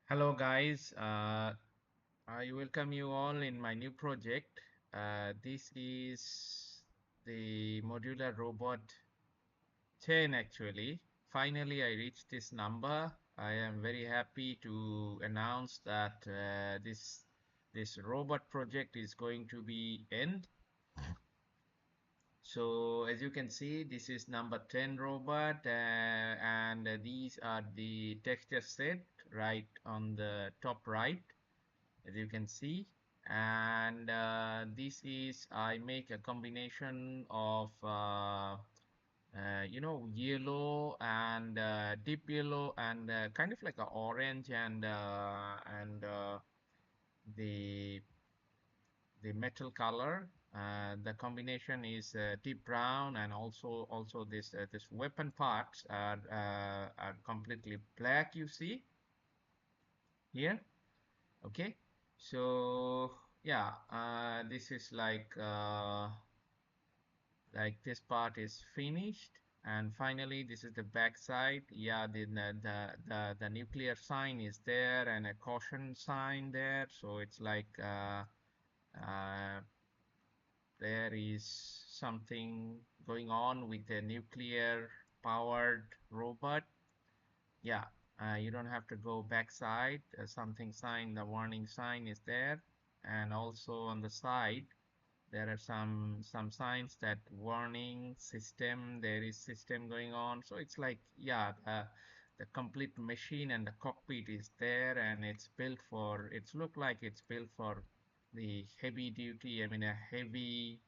Hello guys, I welcome you all in my new project. This is the Modular Robot 10 actually. Finally, I reached this number. I am very happy to announce that this robot project is going to be end. So as you can see, this is number 10 robot and these are the texture set right on the top right, as you can see. And this is I make a combination of yellow and deep yellow and kind of like a orange and the metal color. The combination is deep brown, and also this weapon parts are completely black, you see here. Okay, so yeah, this is like this part is finished, and finally this is the back side. Yeah, the nuclear sign is there and a caution sign there, so it's like uh, there is something going on with the nuclear powered robot. Yeah, you don't have to go backside. Something sign, the warning sign is there, and also on the side there are some signs that warning system. There is system going on. So it's like, yeah, the complete machine and the cockpit is there, and it's built for. It's look like it's built for the heavy duty. I mean, a heavy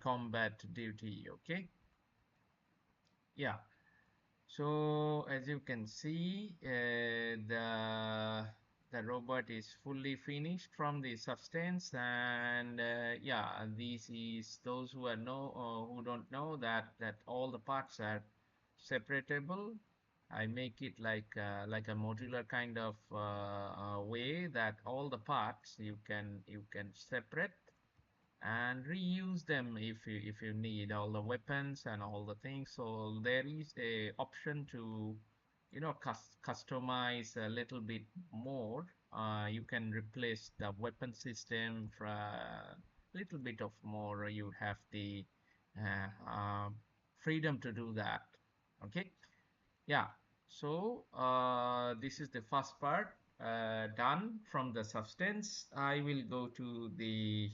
combat duty. Okay, yeah. So as you can see, the robot is fully finished from the substance, and yeah, this is those who are who don't know that all the parts are separatable. I make it like a modular kind of way that all the parts you can separate and reuse them if you need all the weapons and all the things. So there is a option to customize a little bit more. You can replace the weapon system for a little bit of more. You have the uh, uh, freedom to do that. Okay, yeah, so this is the first part done from the substance. I will go to the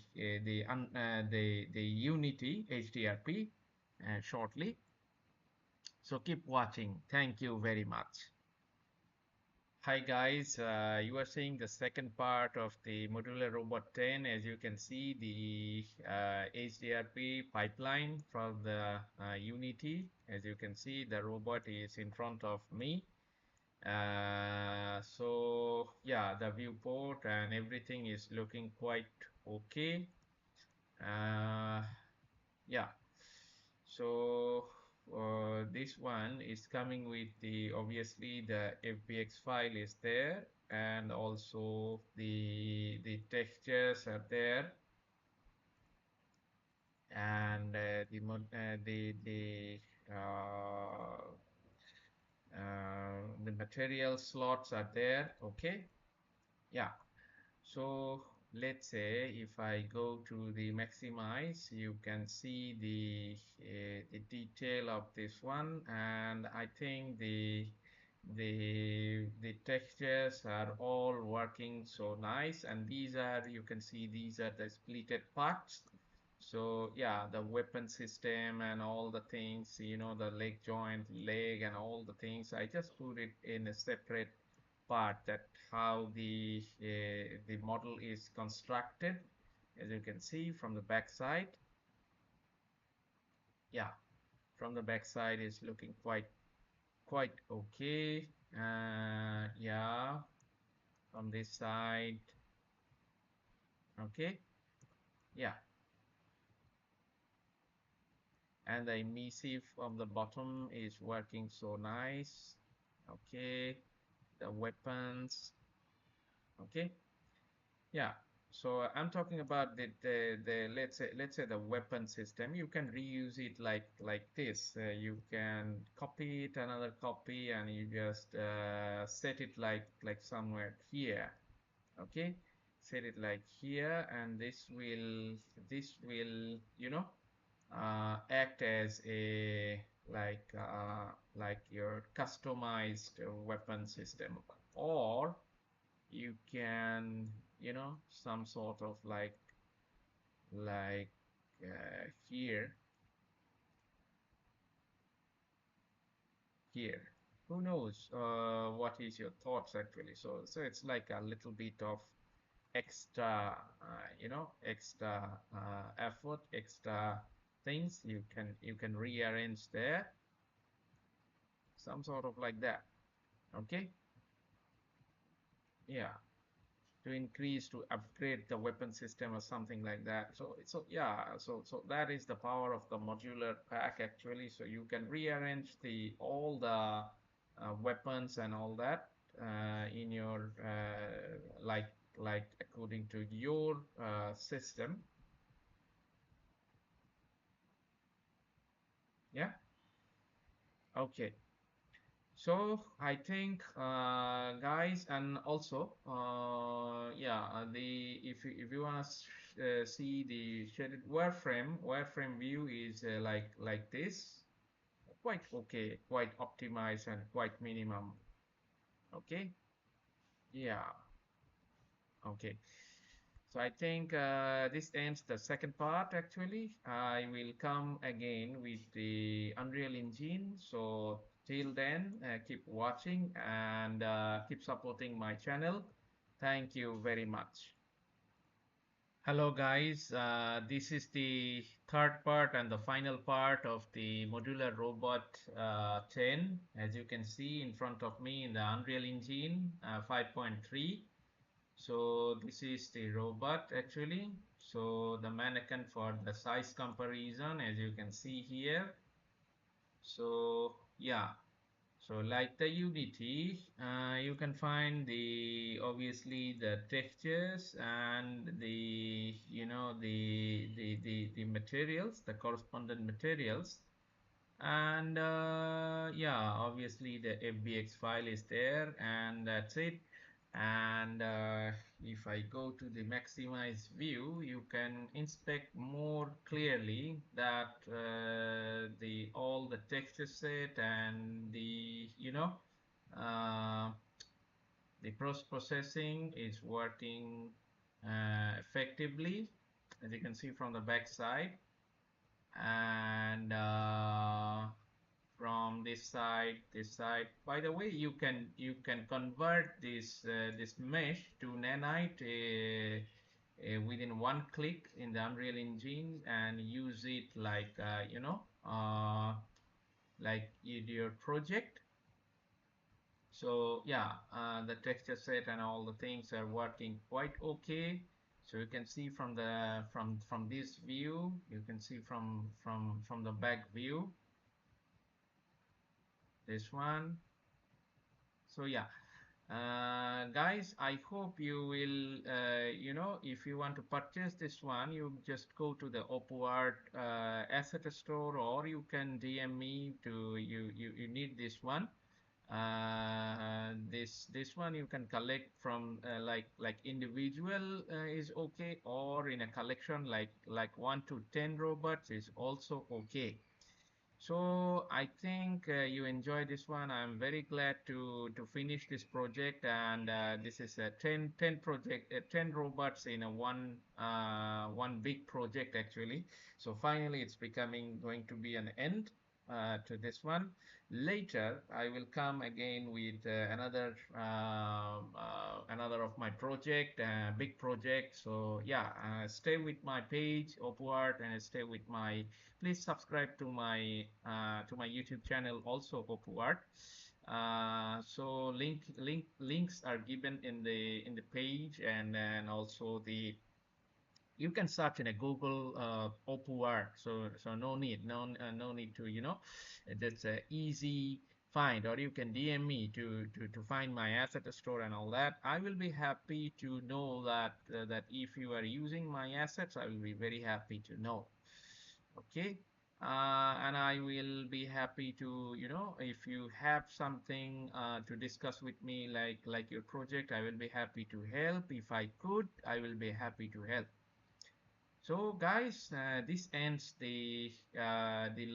Unity HDRP shortly. So keep watching. Thank you very much. Hi guys, you are seeing the second part of the Modular Robot 10. As you can see, the HDRP pipeline from the Unity. As you can see, the robot is in front of me. So yeah, the viewport and everything is looking quite okay. uh, yeah, so this one is coming with the obviously the FBX file is there, and also the textures are there, and uh, the material slots are there. Okay, yeah. So let's say if I go to the maximize, you can see the detail of this one, and I think the textures are all working so nice. And these are, you can see, these are the splitted parts. So yeah, the weapon system and all the things, the leg joint, leg, and all the things, I just put it in a separate part, that how the model is constructed, as you can see from the back side. Yeah, from the back side is looking quite okay. Yeah, from this side. Okay, yeah, and the emissive on the bottom is working so nice. Okay, the weapons. Okay, yeah. So I'm talking about the let's say the weapon system. You can reuse it like this. You can copy it, another copy, and you just set it like somewhere here. Okay, set it like here, and this will act as a like your customized weapon system, or you can some sort of like here here who knows what is your thoughts actually. So it's like a little bit of extra extra effort, extra things you can rearrange there, some sort of like that. Okay, yeah, to increase, to upgrade the weapon system or something like that. So yeah, so that is the power of the modular pack actually. So you can rearrange the all the weapons and all that in your like according to your system. Yeah, okay. So I think, guys, and also, yeah, the if you want to see the shaded wireframe view is like this, quite okay, quite optimized and quite minimum. Okay, yeah, okay. So I think this ends the second part actually. I will come again with the Unreal Engine. So till then, keep watching and keep supporting my channel. Thank you very much. Hello guys, this is the third part and the final part of the Modular Robot 10. As you can see in front of me in the Unreal Engine 5.3. So this is the robot actually. So the mannequin for the size comparison, as you can see here. So yeah, so like the Unity, you can find the obviously the textures and the the materials, the correspondent materials, and yeah, obviously the fbx file is there, and that's it. And if I go to the maximize view, you can inspect more clearly that the all the texture set and the uh, the processing is working effectively, as you can see from the back side. And from this side, by the way, you can convert this mesh to nanite within one click in the Unreal Engine and use it like like in your project. So yeah, the texture set and all the things are working quite okay. So you can see from the from this view, you can see from the back view, this one. So yeah, guys, I hope you will if you want to purchase this one, you just go to the OppoArt asset store, or you can DM me to you need this one. This one you can collect from like individual is okay, or in a collection like 1 to 10 robots is also okay. So I think you enjoy this one. I'm very glad to finish this project, and this is a 10 project, 10 robots in a one big project actually. So finally, it's becoming going to be an end to this one. Later, I will come again with another of my project, big project. So yeah, stay with my page, Upward, and stay with my. Please subscribe to my YouTube channel also, Upward. So links are given in the page, and also the you can search in a Google Opera. So no need to that's easy find, or you can DM me to find my asset store and all that. I will be happy to know that that if you are using my assets, I will be very happy to know. Okay. And I will be happy to, if you have something to discuss with me, like your project, I will be happy to help. If I could, I will be happy to help. So guys, this ends the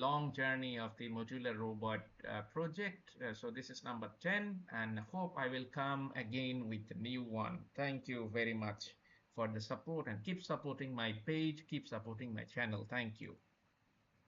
long journey of the modular robot project. So this is number 10, and hope I will come again with a new one. Thank you very much for the support, and keep supporting my page, keep supporting my channel. Thank you.